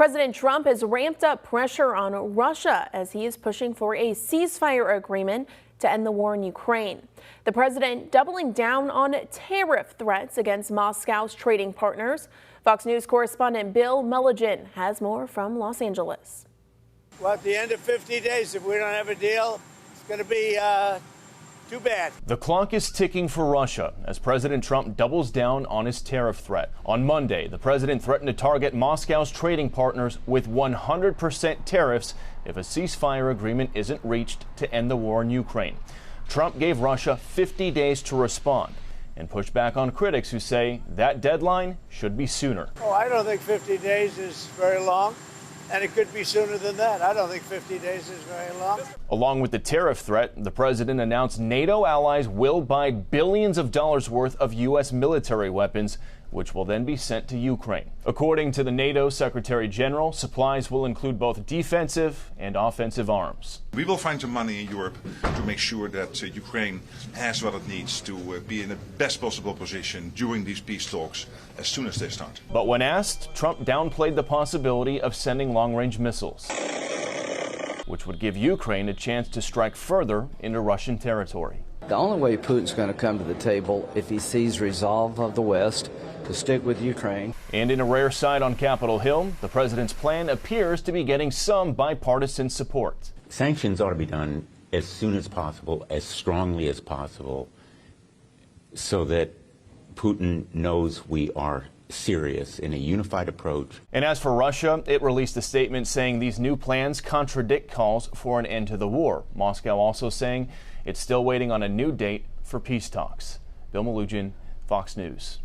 President Trump has ramped up pressure on Russia as he is pushing for a ceasefire agreement to end the war in Ukraine. The president doubling down on tariff threats against Moscow's trading partners. Fox News correspondent Bill Mulligan has more from Los Angeles. Well, at the end of 50 days, if we don't have a deal, it's going to be too bad. The clock is ticking for Russia as President Trump doubles down on his tariff threat. On Monday, the president threatened to target Moscow's trading partners with 100% tariffs if a ceasefire agreement isn't reached to end the war in Ukraine. Trump gave Russia 50 days to respond and pushed back on critics who say that deadline should be sooner. Oh, I don't think 50 days is very long. And it could be sooner than that. I don't think 50 days is very long. Along with the tariff threat, the president announced NATO allies will buy billions of dollars worth of U.S. military weapons, which will then be sent to Ukraine. According to the NATO Secretary General, supplies will include both defensive and offensive arms. We will find the money in Europe to make sure that Ukraine has what it needs to be in the best possible position during these peace talks as soon as they start. But when asked, Trump downplayed the possibility of sending long-range missiles, which would give Ukraine a chance to strike further into Russian territory. The only way Putin's going to come to the table if he sees resolve of the West to stick with Ukraine. And in a rare sight on Capitol Hill, the president's plan appears to be getting some bipartisan support. Sanctions ought to be done as soon as possible, as strongly as possible, so that Putin knows we are serious in a unified approach. And as for Russia, it released a statement saying these new plans contradict calls for an end to the war. Moscow also saying it's still waiting on a new date for peace talks. Bill Mulligan, Fox News.